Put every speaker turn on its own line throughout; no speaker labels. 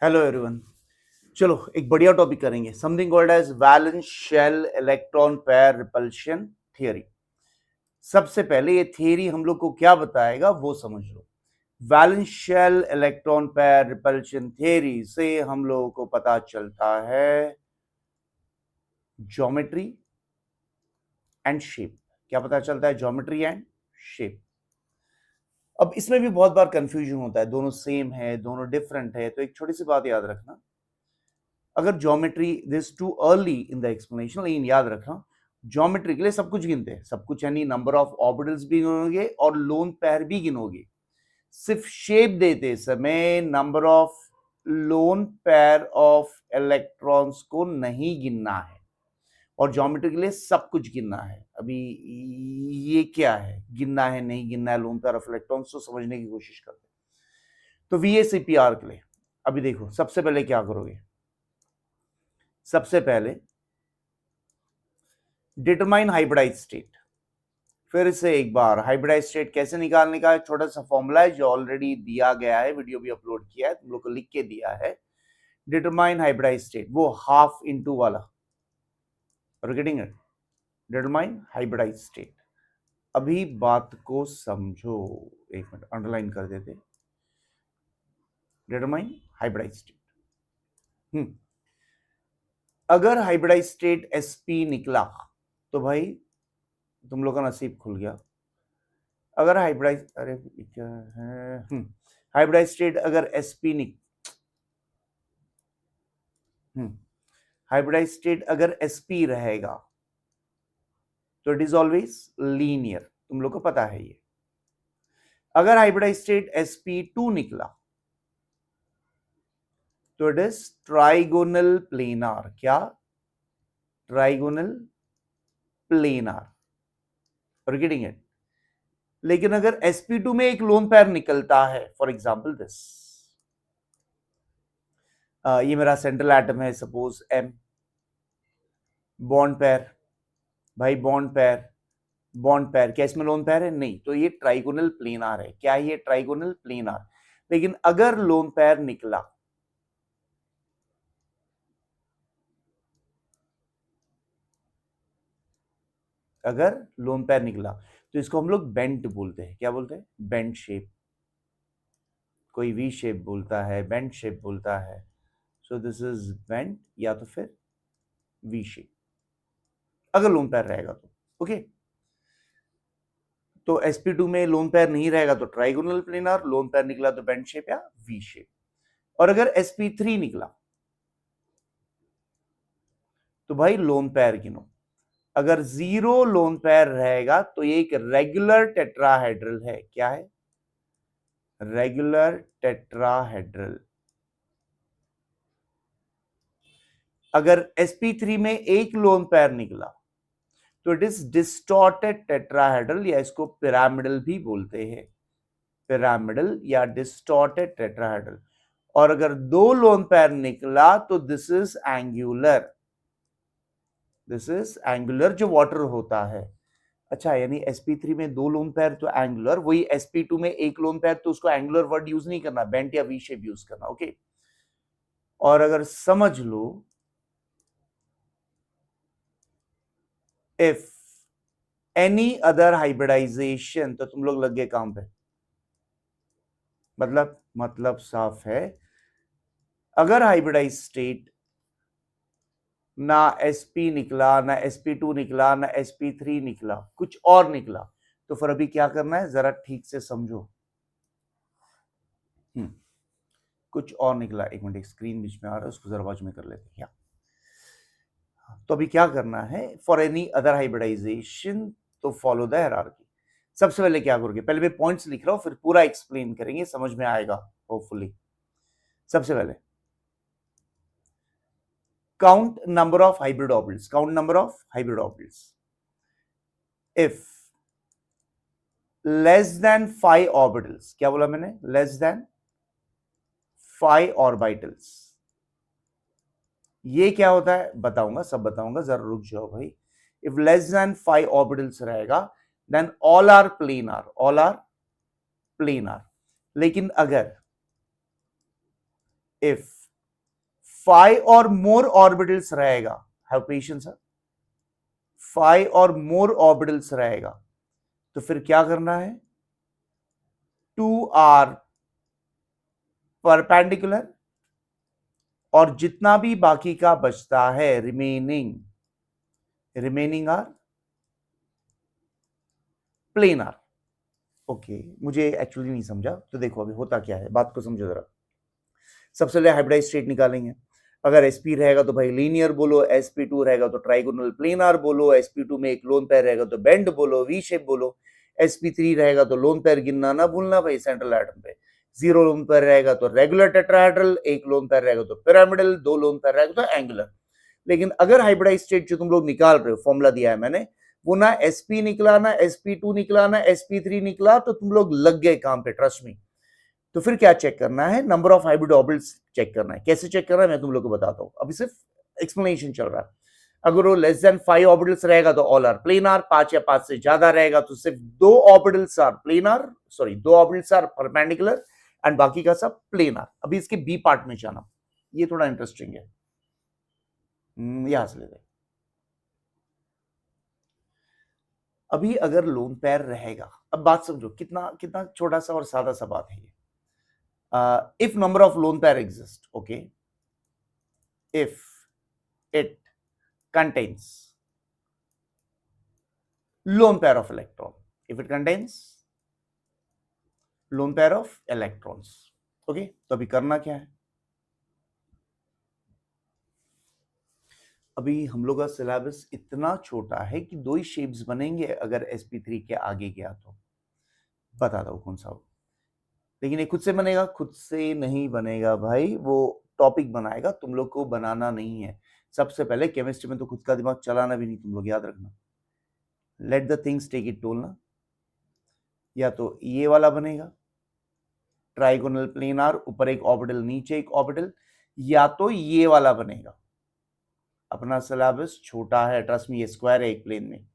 Hello everyone. चलो एक बढ़िया टॉपिक करेंगे, something called as valence shell electron pair repulsion theory. सबसे पहले ये थियरी हम लोग को क्या बताएगा वो समझ लो। Valence shell electron pair repulsion theory से हम लोगों को पता चलता है ज्योमेट्री एंड शेप। क्या पता चलता है? Geometry and shape. अब इसमें भी बहुत बार कंफ्यूजन होता है, दोनों सेम है दोनों डिफरेंट है, तो एक छोटी सी बात याद रखना, अगर geometry this too early in the explanation, लेकिन याद रखना ज्योमेट्री के लिए सब कुछ गिनते हैं, सब कुछ यानी नंबर ऑफ ऑर्बिटल्स भी गिनोगे और लोन पेयर भी गिनोगे। सिर्फ शेप देते समय number of loan pair of electrons को नहीं गिनना है, और ज्योमेट्री के लिए सब कुछ गिनना है। अभी ये क्या है, गिनना है नहीं गिनना है लोन पेयर ऑफ इलेक्ट्रॉन्स, तो समझने की कोशिश करते हैं। तो VACPR के लिए अभी देखो, सबसे पहले क्या करोगे, सबसे पहले डिटरमाइन हाइब्रिडाइज स्टेट। फिर से एक बार हाइब्रिडाइज स्टेट कैसे निकालने का एक छोटा सा फॉर्मूला है जो ऑलरेडी दिया गया है, वीडियो भी अपलोड किया है, तुम लोग को लिख के दिया है। डिटरमाइन हाइब्रिडाइज स्टेट, वो हाफ इनटू वाला, are you getting it? Determine hybridize state. अभी बात को समझो, एक मिनट अंडरलाइन कर देते। डिटरमाइन हाइब्रिडाइज स्टेट, अगर हाइब्रिडाइज स्टेट SP निकला तो भाई तुम लोग का नसीब खुल गया। अगर हाइब्रिडाइज, अरे क्या है, हाइब्रिडाइज स्टेट अगर हाइब्रिडाइज स्टेट अगर SP रहेगा तो इट इज ऑलवेज लीनियर, तुम लोग को पता है ये। अगर हाइब्रिडाइज स्टेट SP2 निकला तो इट इज ट्राइगोनल प्लेनार। क्या? Trigonal planar, are getting it? लेकिन अगर SP2 में एक लोन पेयर निकलता है, फॉर एग्जाम्पल दिस, ये मेरा सेंट्रल एटम है सपोज M, बॉन्ड पेयर, भाई बॉन्ड पेयर, बॉन्ड पेयर, क्या इसमें लोन पेयर है? नहीं, तो ये ट्राइगोनल प्लेनार है। क्या ये ट्राइगोनल प्लेनार? लेकिन अगर लोन पेयर निकला, अगर लोन पेयर निकला तो इसको हम लोग बेंट बोलते हैं। क्या बोलते हैं? Bent shape. कोई V शेप बोलता है, बेंट शेप बोलता है। सो दिस इज बेंट या तो फिर V शेप, अगर लोन पेयर रहेगा तो। ओके, तो SP2 में लोन पेयर नहीं रहेगा तो ट्राइगोनल प्लेनार, लोन पेयर निकला तो बेंट शेप या V शेप। और अगर SP3 निकला तो भाई लोन पेयर गिनो। अगर 0 लोन पेयर रहेगा तो ये एक रेगुलर टेट्राहेड्रल है। क्या है? Regular tetrahedral. अगर SP3 में एक लोन पेयर निकला तो इट इज डिस्टॉर्टेड टेट्राहेड्रल, या इसको पिरामिडल भी बोलते हैं, पिरामिडल या डिस्टॉर्टेड टेट्राहेड्रल। और अगर 2 लोन पेयर निकला तो this is angular, this is angular जो वाटर होता है। अच्छा, यानी SP3 में 2 लोन पेयर तो एंगुलर, वही SP2 में एक लोन पेयर, तो उसको एंगुलर वर्ड यूज नहीं करना, बेंट या V शेप यूज करना। ओके, और अगर समझ लो इफ एनी अदर हाइब्रिडाइजेशन, तो तुम लोग लग गए काम पे। मतलब साफ है, अगर हाइब्रिडाइज स्टेट ना SP निकला, ना SP2 निकला, ना SP3 निकला, कुछ और निकला, तो फिर अभी क्या करना है जरा ठीक से समझो। कुछ और निकला, एक मिनट, एक स्क्रीन बीच में आ रहा है, उसको जरा बाजू में कर लेते हैं। तो अभी क्या करना है, फॉर एनी अदर हाइब्रिडाइजेशन तो फॉलो द हायरार्की। सबसे पहले क्या करोगे, पहले मैं पॉइंट्स लिख रहा हूं, फिर पूरा एक्सप्लेन करेंगे, समझ में आएगा होपफुली। सबसे पहले count number of hybrid orbitals, count number of hybrid orbitals. If less than 5 orbitals, क्या बोला मैंने? less than 5 orbitals, ये क्या होता है बताऊंगा, सब बताऊंगा, जरा रुक जाओ भाई। if less than 5 orbitals रहेगा then all are planar, all are planar। लेकिन अगर if 5 और मोर ऑर्बिटल्स रहेगा, हैव पेशेंस, 5 और मोर ऑर्बिटल्स रहेगा, तो फिर क्या करना है, 2 आर परपेंडिकुलर और जितना भी बाकी का बचता है रिमेनिंग आर प्लेनर। ओके, मुझे एक्चुअली नहीं समझा, तो देखो अभी होता क्या है, बात को समझो जरा। सबसे पहले हाइब्रिडाइज स्टेट निकालेंगे। अगर sp रहेगा तो भाई लीनियर बोलो, sp2 रहेगा तो ट्राइगोनल प्लेनर बोलो, sp2 में एक लोन पेयर रहेगा तो बेंड बोलो, वी शेप बोलो, sp3 रहेगा तो लोन पेयर गिनना ना भूलना भाई सेंट्रल एटम पे, 0 लोन पेयर रहेगा तो रेगुलर टेट्राहेड्रल, 1 लोन पेयर रहेगा तो पिरामिडल, 2 लोन पेयर रहेगा तो एंगुलर। लेकिन अगर हाइब्रिडाइज स्टेट जो तुम लोग निकाल रहे हो, फॉर्मूला दिया है मैंने, वो ना sp निकला ना sp2 निकला ना sp3 निकला, तो तुम लोग लग गए काम पे, ट्रस्ट मी। तो फिर क्या चेक करना है, number of hybrid orbitals check करना है। कैसे चेक करना है मैं तुम लोग को बताता हूं, अभी सिर्फ एक्सप्लेनेशन चल रहा है। अगर वो लेस देन 5 ऑर्बिटल्स रहेगा तो ऑल आर प्लेनर, 5 या 5 से ज्यादा रहेगा तो सिर्फ 2 orbitals are planar, sorry 2 orbitals are perpendicular and बाकी का सब प्लेनर। अभी इसके बी पार्ट में जाना, ये थोड़ा इंटरेस्टिंग है, यहां से लेते। अभी अगर लोन पेयर रहेगा, अब बात समझो कितना कितना छोटा सा और सादा सा बात है ये। If number of lone pair exist, okay, if it contains lone pair of electron, if it contains lone pair of electrons, okay, तो अभी करना क्या है, अभी हम लोग का सिलेबस इतना छोटा है कि 2 ही शेप्स बनेंगे अगर sp3 के आगे गया तो, बता दो कौन सा हो। लेकिन ये खुद से बनेगा, खुद से नहीं बनेगा भाई, वो टॉपिक बनाएगा, तुम लोग को बनाना नहीं है। सबसे पहले केमिस्ट्री में तो खुद का दिमाग चलाना भी नहीं, तुम लोग याद रखना, let the things take it toll ना। या तो ये वाला बनेगा ट्राइगोनल प्लेनर, ऊपर एक ऑर्बिटल नीचे एक ऑर्बिटल, या तो ये वाला बनेगा। अपना सिलेबस छोटा है, ट्रस्ट में, ये स्क्वायर है एक प्लेन में,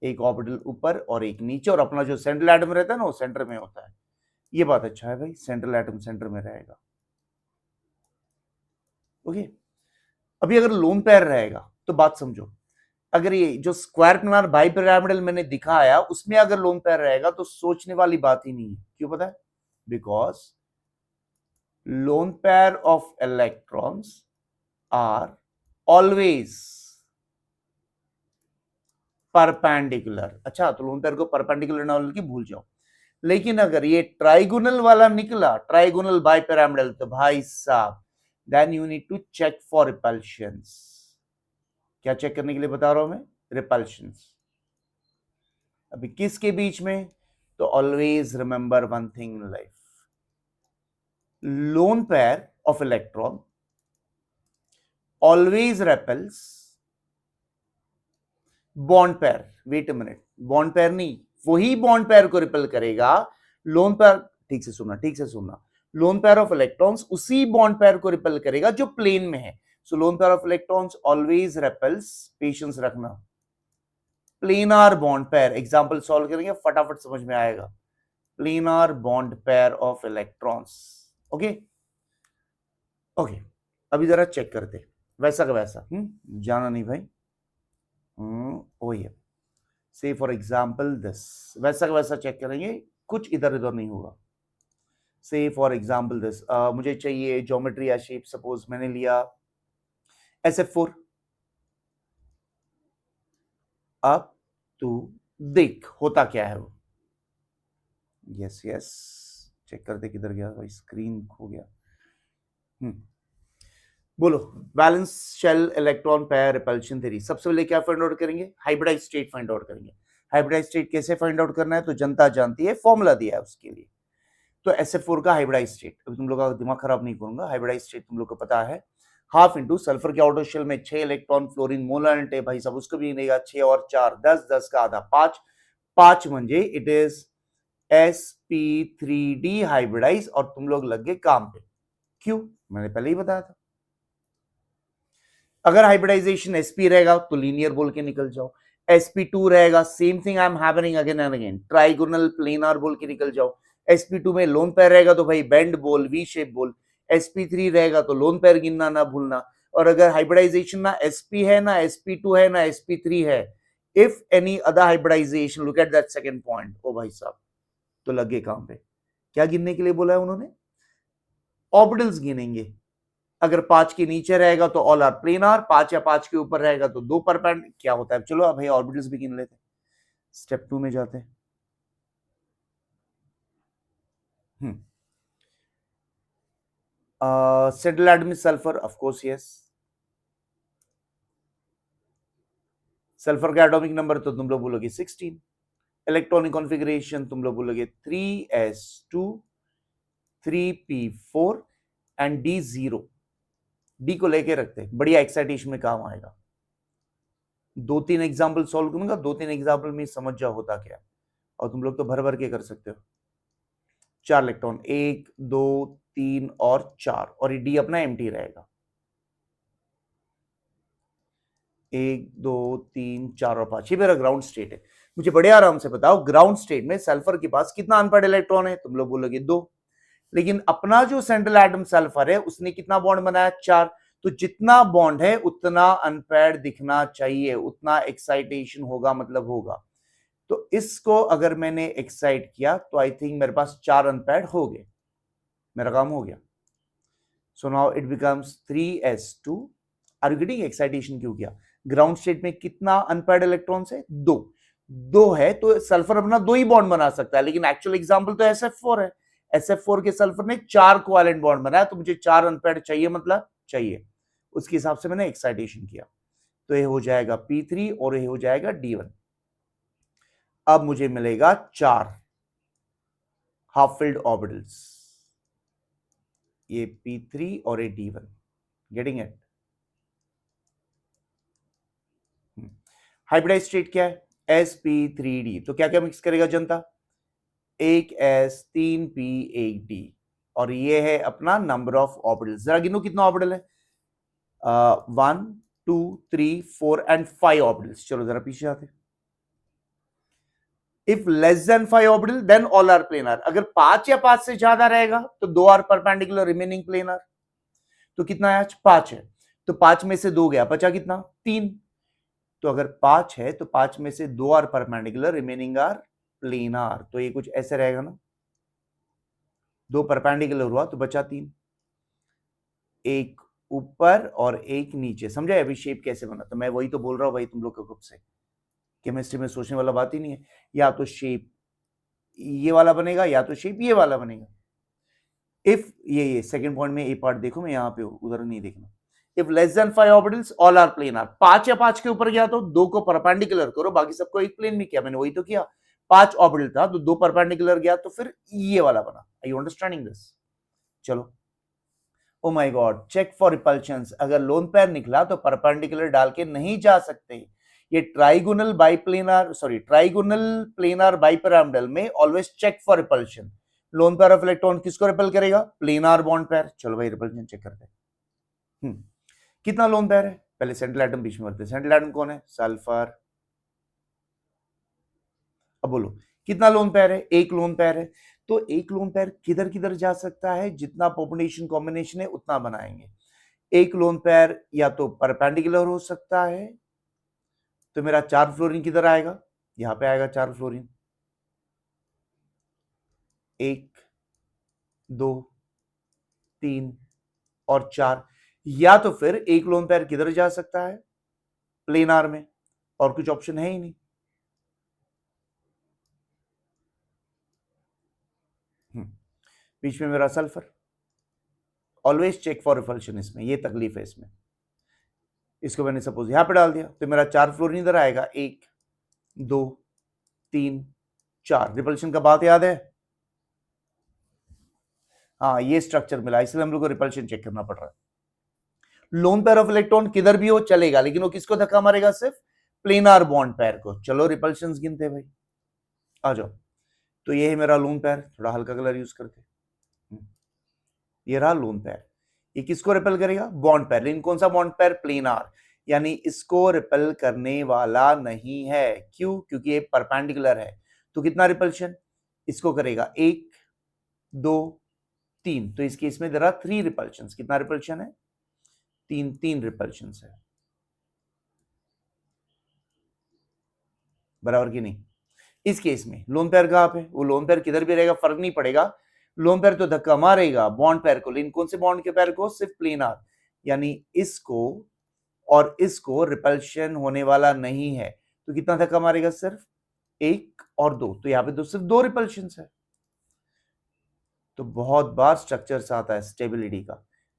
एक ऑर्बिटल ऊपर और एक नीचे, और अपना जो सेंट्रल एटम रहता है ना वो सेंटर में होता है। ये बात अच्छा है भाई, सेंट्रल एटम सेंटर में रहेगा। ओके, अभी अगर लोन पेयर रहेगा तो बात समझो, अगर ये जो स्क्वायर प्लेनर बाइपिरामिडल मैंने दिखाया उसमें अगर लोन पेयर रहेगा तो सोचने वाली बात ही नहीं है। क्यों पता है? Because lone pair of electrons are always perpendicular. अच्छा, तो लोन पेयर को परपेंडिकुलर ना की भूल जाओ। लेकिन अगर ये ट्राइगोनल वाला निकला, ट्राइगोनल बाइपिरामिडल, तो भाई साहब then you need to check for repulsions. क्या चेक करने के लिए बता रहा हूं मैं? रिपल्शंस। अभी किसके बीच में? तो always remember one thing in life, lone pair of electron always repels bond pair. Wait a minute, bond pair नहीं, वही बॉन्ड पेयर को रिपेल करेगा। लोन पेयर, ठीक से सुनना, ठीक से सुनना, लोन पेयर ऑफ इलेक्ट्रॉन्स उसी बॉन्ड पेयर को रिपेल करेगा जो प्लेन में है। So lone pair of electrons always repels, patience रखना, planar bond pair. Example solve करेंगे फटाफट समझ में आएगा। Planar bond pair of electrons. Okay okay, अभी जरा चेक करते वैसा का वैसा। जाना नहीं भाई। ओ ये से फॉर एग्जाम्पल दिस, वैसा का वैसा चेक करेंगे, कुछ इधर उधर नहीं होगा। से फॉर एग्जाम्पल दिस, मुझे चाहिए ज्योमेट्री या शेप, सपोज मैंने लिया SF4। अब तू देख होता क्या है वो। यस यस, चेक करते किधर गया भाई, स्क्रीन खो गया। बोलो, valence shell electron pair repulsion theory. सबसे पहले क्या फाइंड आउट करेंगे? हाइब्रिडाइज स्टेट फाइंड आउट करेंगे। हाइब्रिडाइज स्टेट कैसे फाइंड आउट करना है तो जनता जानती है, फॉर्मूला दिया है उसके लिए। तो SF4 का हाइब्रिडाइज स्टेट, अभी तुम लोग का दिमाग खराब नहीं करूंगा, हाइब्रिडाइज स्टेट तुम लोग को पता है, हाफ इंटू सल्फर के आउटर शेल में 6 इलेक्ट्रॉन, फ्लोरीन मोलर है भाई सब, उसको भी नहीं, 6 और 4 10, 10 का आधा 5, 5 म्हणजे इट इज sp3d हाइब्रिडाइज, और तुम लोग लग गए काम पे। क्यों? मैंने पहले ही बताया था। अगर हाइब्रिडाइजेशन sp रहेगा तो लीनियर बोल के निकल जाओ, sp2 रहेगा same thing I am happening again and again, trigonal planar बोल के निकल जाओ। sp2 में लोन पेयर रहेगा तो भाई बेंड बोल, वी शेप बोल। sp3 रहेगा तो लोन पेयर गिनना ना भूलना। और अगर हाइब्रिडाइजेशन ना sp है ना sp2 है ना sp3 है, if any other hybridization, look at that second point, ओ भाई साहब, तो लगे काम पे। क्या गिनने के लिए बोला है उन्होंने? ऑर्बिटल्स गिनेंगे। अगर 5 के नीचे रहेगा तो ऑल आर प्लेनार, 5 या 5 के ऊपर रहेगा तो 2 परपेंड, क्या होता है? चलो अब भाई ऑर्बिटल्स भी गिन लेते हैं। स्टेप 2 में जाते हैं। Central atom sulphur, of course yes. Sulphur का एटॉमिक नंबर तो तुम लोग बोलोगे 16। इलेक्ट्रॉनिक कॉन्फ़िगरेशन तुम लोग बोलोगे 3s2 3p4 and d0। D को लेके रखते हैं, बढ़िया एक्साइटेशन में काम आएगा। 2-3 एग्जाम्पल सॉल्व करूंगा, 2-3 एग्जाम्पल में समझ जाओ होता क्या, और तुम लोग तो भर भर के कर सकते हो। 4 इलेक्ट्रॉन, 1 2 3 और 4, और ये डी अपना एम्प्टी रहेगा। 1 2 3 4 और 5, ये मेरा ग्राउंड स्टेट है। मुझे बड़े आराम से बताओ, ग्राउंड स्टेट में सल्फर के पास कितना अनपेयर्ड इलेक्ट्रॉन है? तुम लोग बोलोगे 2। लेकिन अपना जो सेंट्रल एटम सल्फर है उसने कितना बॉन्ड बनाया? 4। तो जितना बॉन्ड है उतना अनपेयर्ड दिखना चाहिए, उतना एक्साइटेशन होगा, मतलब होगा। तो इसको अगर मैंने एक्साइट किया तो आई थिंक मेरे पास 4 अनपेयर्ड हो गए, मेरा काम हो गया। So now it becomes 3s2। Are you getting? Excitation क्यों किया? ग्राउंड स्टेट में कितना अनपेयर्ड इलेक्ट्रॉन्स है? 2 है, तो सल्फर अपना 2 ही बॉन्ड बना सकता है, लेकिन एक्चुअल एग्जांपल तो sf4 है। sf4 के सल्फर ने 4 कोवैलेंट बॉन्ड बनाया, तो मुझे 4 अनपेयर्ड चाहिए, मतलब चाहिए। उसके हिसाब से मैंने एक्साइटेशन किया, तो ये हो जाएगा p3 और ये हो जाएगा d1। अब मुझे मिलेगा 4 हाफ फिल्ड ऑर्बिटल्स, ये p3 और ये d1। Getting it? Hybridise state क्या है? sp3d। तो क्या क्या मिक्स करेगा जनता? 1s 3p 1d, और ये है अपना नंबर ऑफ ऑर्बिटल्स। जरा गिनो कितना ऑर्बिटल है? 1 2 3 4 एंड 5 ऑर्बिटल्स। चलो जरा पीछे आते। If less than 5 orbital then all are planar. अगर 5 या 5 से ज्यादा रहेगा तो 2 आर परपेंडिकुलर, रिमेनिंग प्लेनर। तो कितना है आज? 5 है, तो 5 में से 2 गया, बचा कितना? 3। तो अगर 5 है तो 5 में से 2 are perpendicular, remaining are planar. तो ये कुछ ऐसे रहेगा ना, 2 परपेंडिकुलर हुआ तो बचा 3, एक ऊपर और एक नीचे। समझा अभी शेप कैसे बना? तो मैं वही तो बोल रहा हूं भाई तुम लोग को कब से, केमिस्ट्री में सोचने वाला बात ही नहीं है। या तो शेप ये वाला बनेगा या तो शेप ये वाला बनेगा। इफ ये सेकंड पॉइंट में ए पार्ट देखो, मैं यहां पे उधर नहीं देखना। If less than 5 orbitals all are planar. 5 या 5 के ऊपर गया तो 2 को परपेंडिकुलर करो, बाकी सबको एक प्लेन में किया, मैंने वही तो किया। 5 ऑर्बिटल था तो 2 परपेंडिकुलर गया तो फिर ये वाला बना। Are you understanding this? चलो, oh my god, check for repulsions. अगर लोन पेयर निकला तो परपेंडिकुलर डाल के नहीं जा सकते। ये trigonal biplanar, sorry trigonal planar bipyramidal में always check for repulsion. Lone pair of electron किसको रिपेल करेगा? Planar bond pair. चलो भाई रिपल्शन चेक करते हैं। कितना लोन पेयर है? पहले सेंट्रल एटम बीच में करते हैं। सेंट्रल एटम कौन है? सल्फर। अब बोलो कितना लोन पेयर है? एक लोन पेयर है। तो एक लोन पेयर किधर किधर जा सकता है? जितना पॉपुलेशन कॉम्बिनेशन है उतना बनाएंगे। एक लोन पेयर या तो परपेंडिकुलर हो सकता है, तो मेरा 4 फ्लोरीन किधर आएगा? यहां पे आएगा 4 फ्लोरीन। 1 2 3 और 4। या तो फिर एक लोन पेयर किधर जा सकता है? प्लेनार में, और कुछ ऑप्शन है ही नहीं। बीच में मेरा sulphur. Always check for repulsion, इसमें ये तकलीफ है इसमें। इसको मैंने सपोज यहां पे डाल दिया तो मेरा 4 फ्लोरीन इधर आएगा। 1 2 3 4। रिपल्शन का बात याद है? हाँ, ये स्ट्रक्चर मिला, इसलिए हम लोग को रिपल्शन चेक करना पड़ रहा है। लोन पेयर ऑफ इलेक्ट्रॉन किधर भी हो चलेगा, लेकिन वो किसको धक्का मारेगा? सिर्फ प्लेनार बॉन्ड पेयर को। चलो रिपल्शन गिनते भाई, आ जाओ। तो ये है मेरा लोन पेयर, थोड़ा हल्का कलर यूज करके। ये रहा लोन पेयर। ये किसको रिपेल करेगा? Bond pair. लेकिन कौन सा बॉन्ड पेयर? प्लेनार, यानी इसको रिपेल करने वाला नहीं है। क्यों? क्योंकि ये परपेंडिकुलर है। तो कितना रिपल्शन इसको करेगा? 1 2 3। तो इस केस में देयर आर 3 रिपल्शन। कितना रिपल्शन है? तीन तीन रिपल्शन है, बराबर की नहीं। इस केस में लोन पेयर कहां पे, वो लोन पेयर किधर भी रहेगा फर्क नहीं पड़ेगा, लोन पेयर तो धक्का मारेगा बॉन्ड पेयर को, लेकिन कौन से बॉन्ड के पेयर को, सिर्फ प्लेनर, यानी इसको और इसको रिपल्शन होने वाला नहीं है, तो कितना धक्का मारेगा, सिर्फ एक और दो, तो यहां पे तो सिर्फ दो रिपल्शन है। तो बहुत बार स्ट्रक्चर आता है स्टेबिलिटी का,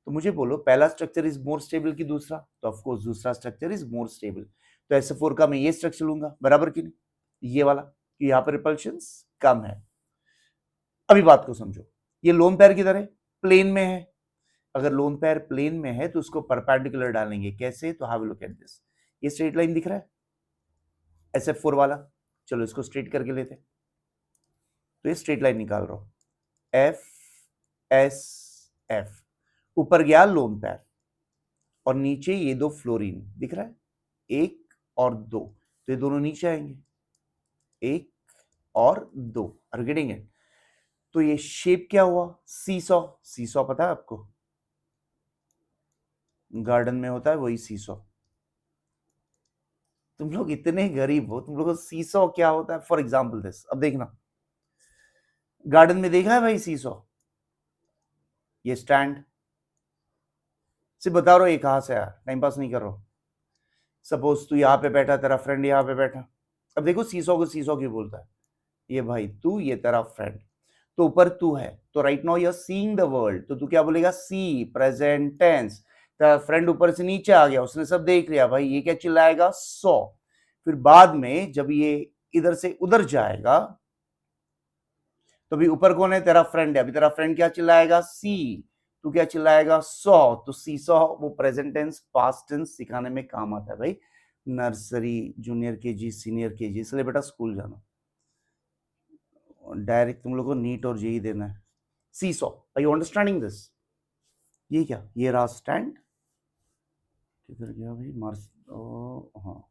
तो मुझे बोलो पहला स्ट्रक्चर इज मोर स्टेबल कि दूसरा, तो ऑफ कोर्स दूसरा स्ट्रक्चर इज मोर स्टेबल, तो SF4 का मैं ये स्ट्रक्चर लूंगा, बराबर की नहीं, ये वाला, कि यहां पर रिपल्शंस कम है। अभी बात को समझो, ये लोन पेयर किधर है, प्लेन में है, अगर लोन पेयर प्लेन में है तो उसको परपेंडिकुलर डालेंगे, कैसे, तो have a look at this, ये स्ट्रेट लाइन दिख रहा है SF4 वाला, चलो इसको स्ट्रेट करके लेते, तो ये स्ट्रेट लाइन निकाल रहा हूं, FSF, ऊपर गया लोन पेयर और नीचे ये दो फ्लोरीन दिख रहा है, एक और दो, तो ये दोनों नीचे आएंगे, एक और दो, आर गेटिंग इट। तो ये शेप क्या हुआ, सीसॉ, सीसॉ पता है आपको, गार्डन में होता है वही सीसॉ। तुम लोग इतने गरीब हो, तुम लोगों को सीसॉ क्या होता है, फॉर एग्जाम्पल दिस, अब देखना, गार्डन में देखा है भाई सीसॉ, ये स्टैंड, सिर्फ बता रहा हूं ये कहां से आया, टाइम पास नहीं कर रहा हूं। सपोज तू यहां पे बैठा, तेरा फ्रेंड यहां पे बैठा, अब देखो सीसॉ को सीसॉ क्यों बोलता है, ये भाई तू, ये तेरा फ्रेंड, तो ऊपर तू है, तो right now you are seeing the world, तो तू क्या बोलेगा, सी, प्रेजेंट टेंस, तेरा फ्रेंड ऊपर से नीचे आ गया, उसने सब देख लिया, भाई ये क्या चिल्लाएगा, सॉ, फिर बाद में जब ये इधर से उधर जाएगा, तो अभी ऊपर कौन है, तेरा फ्रेंड है, अभी तेरा फ्रेंड क्या चिल्लाएगा, सी, तू क्या चिल्लाएगा, सॉ, तो सी सॉ वो प्रेजेंट टेंस पास्ट टेंस सिखाने में काम आता है भाई, nursery junior KG senior KG, इसलिए बेटा स्कूल जाना, डायरेक्ट तुम लोग को नीट और जेई देना है। See so, are you understanding this, ये क्या, ये रहा स्टैंड, किधर गया भाई, मार्स, हाँ,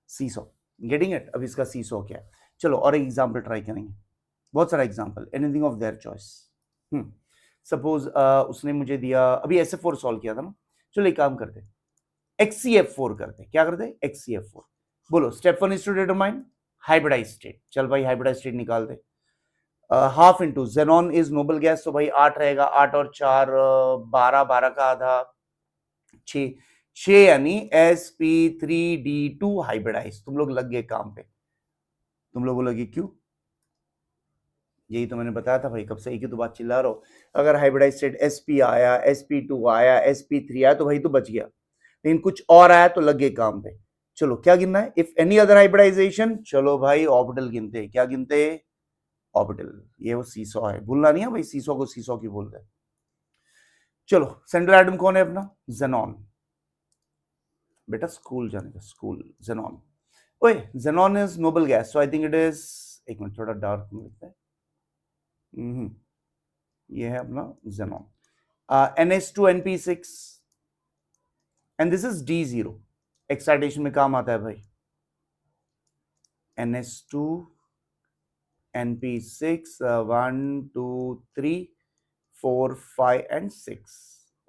सी सॉ, गेटिंग इट। अब इसका सी सॉ क्या है, चलो और एक एग्जाम्पल ट्राई करेंगे, बहुत सारा example, anything of their choice. Suppose उसने मुझे दिया, अभी SF4 सॉल्व किया था ना, चलो एक काम करते, XCF4 करते, क्या करते, XCF4, बोलो step 1 is to determine hybridize state, चल भाई हाइब्रिडाइज स्टेट निकाल दे, half into xenon is noble gas, तो भाई 8 रहेगा, 8 और 4 12, 12 का आधा 6, 6 यानी sp3d2 हाइब्रिडाइज, तुम लोग लग गए काम पे, तुम लोग बोलोगे क्यों, यही तो मैंने बताया था भाई, कब से एक ही तो बात चिल्ला रहा हूं, अगर हाइब्रिडाइज स्टेट sp आया, sp2 आया, sp3 आया, तो भाई तो बच गया, लेकिन कुछ और आया तो लग गए काम पे। चलो क्या गिनना है, इफ एनी अदर हाइब्रिडाइजेशन, चलो भाई ऑर्बिटल गिनते, क्या गिनते, ऑर्बिटल, ये वो सीसॉ है, भूलना नहीं है भाई, सीसॉ को सीसॉ क्यों बोलते हैं। चलो सेंट्रल एटम कौन है अपना, जेनॉन, बेटा स्कूल जाने का, स्कूल, जेनॉन, ओए xenon is noble gas, so I think it is, एक मिनट थोड़ा डार्क में लिखता है, ये है अपना xenon, NH2NP6 and this is D0, excitation में काम आता है भाई, NH2 NP6 1 2 3 4 5 एंड 6,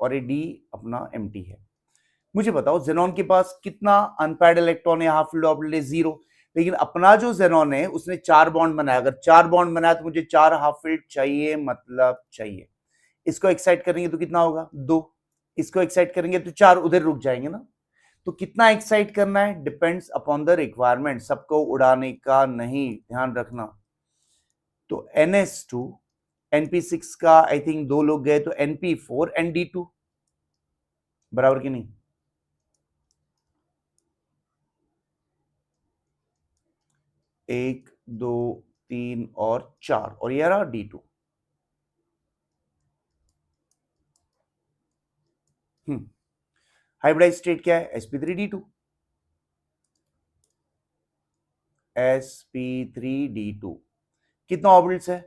और ये D अपना एम्प्टी है। मुझे बताओ जेनॉन के पास कितना अनपेयर्ड इलेक्ट्रॉन है, हाफ फील्ड ऑर्बिटल है 0, लेकिन अपना जो जेनॉन है उसने 4 बॉन्ड बनाया, अगर 4 बॉन्ड बनाया तो मुझे 4 हाफ फील्ड चाहिए, मतलब चाहिए, इसको एक्साइट करेंगे तो कितना होगा 2, इसको एक्साइट करेंगे तो 4 उधर रुक जाएंगे ना, तो कितना एक्साइट करना है डिपेंड्स अपॉन द रिक्वायरमेंट, सबको उड़ाने का नहीं, ध्यान रखना। तो NS2 NP6 का आई थिंक 2 लोग गए, तो NP4 एंड D2, बराबर की नहीं, 1 2 3 और 4, और ये रहा D2। हाइब्रिडाइज स्टेट क्या है, sp3d2, sp3d2, कितना ऑर्बिटल्स है,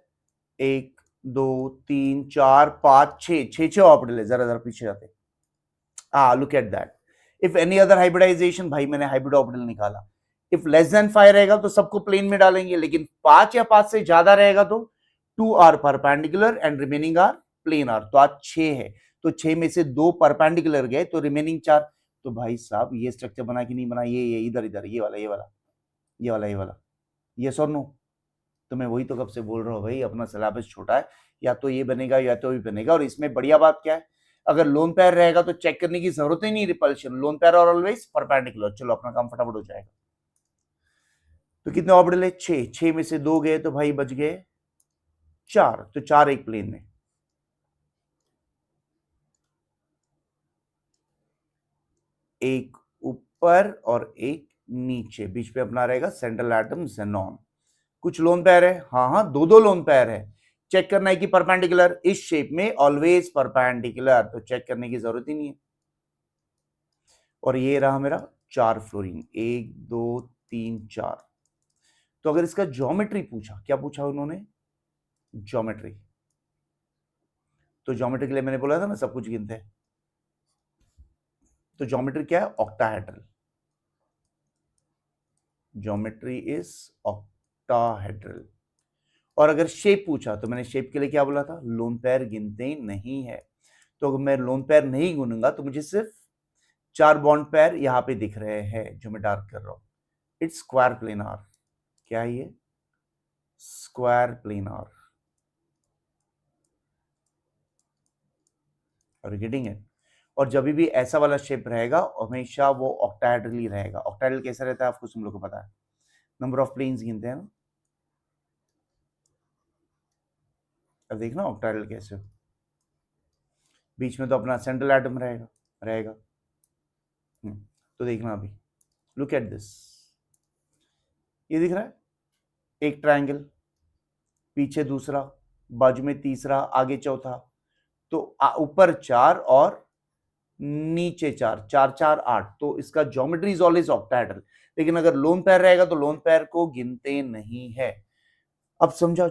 1 2 3 4 5 6, 6 ऑर्बिटल है, जरा जरा पीछे जाते, look at that, if any other hybridization, भाई मैंने हाइब्रिड ऑर्बिटल निकाला, इफ लेस देन 5 रहेगा तो सबको प्लेन में डालेंगे, लेकिन 5 या 5 से ज्यादा रहेगा तो 2 are perpendicular and remaining are planar, तो आज 6 है, तो 6 में से 2 परपेंडिकुलर गए तो रिमेनिंग 4। तो भाई साहब ये स्ट्रक्चर बना कि नहीं बना, ये इधर इधर, ये वाला ये वाला ये वाला ये वाला, यस और नो? तो मैं वही तो कब से बोल रहा हूँ भाई, अपना सिलेबस छोटा है, या तो ये बनेगा या तो भी बनेगा। और इसमें बढ़िया बात क्या है, अगर लोन पेयर रहेगा तो चेक करने की जरूरत ही नहीं, रिपल्शन, लोन पेयर और ऑलवेज परपेंडिकुलर। चलो अपना काम फटाफट हो जाएगा। तो कितने ऑर्बिटल है? 6, 6 में से 2 गए तो भाई बच गए 4, तो 4 एक प्लेन में, एक ऊपर और एक नीचे, बीच में अपना रहेगा सेंट्रल एटम ज़ेनॉन। कुछ लोन पेयर है, हाँ 2 लोन पेयर है। चेक करना है कि परपेंडिकुलर, इस शेप में ऑलवेज परपेंडिकुलर, तो चेक करने की जरूरत ही नहीं है। और ये रहा मेरा 4 फ्लोरीन, 1 2 3 4। तो अगर इसका ज्योमेट्री पूछा, क्या पूछा उन्होंने? ज्योमेट्री। तो ज्योमेट्री के लिए मैंने बोला था ना सब कुछ गिनते हैं। तो ज्योमेट्री क्या है? ऑक्टाहेड्रल। Geometry is octahedral. और अगर शेप पूछा तो मैंने शेप के लिए क्या बोला था? लोन पेयर गिनते नहीं है। तो अगर मैं लोन पेयर नहीं गिनूंगा तो मुझे सिर्फ 4 बॉन्ड पेयर यहां पे दिख रहे हैं जो मैं डार्क कर रहा हूं। Its square planar. क्या है ये? Square planar. और गेटिंग है। और जब भी ऐसा वाला शेप रहेगा हमेशा वो ऑक्टाहेड्रल ही रहेगा। ऑक्टाहेड्रल कैसा रहता है आपको तुम लोग को पता है, नंबर ऑफ प्लेन्स गिनते हैं ना। अब देखना ऑक्टाहेड्रल कैसे हो, बीच में तो अपना सेंट्रल एटम रहेगा रहेगा। तो देखना अभी, लुक एट दिस, ये दिख रहा है एक ट्रायंगल, पीछे दूसरा, बाजू में तीसरा, आगे चौथा। तो ऊपर 4 और नीचे 4, 4 4 8। तो इसका ज्योमेट्री इज ऑलवेज ऑक्टाहेड्रल। लेकिन अगर लोन पेयर रहेगा तो लोन पेयर को गिनते नहीं है। अब समझा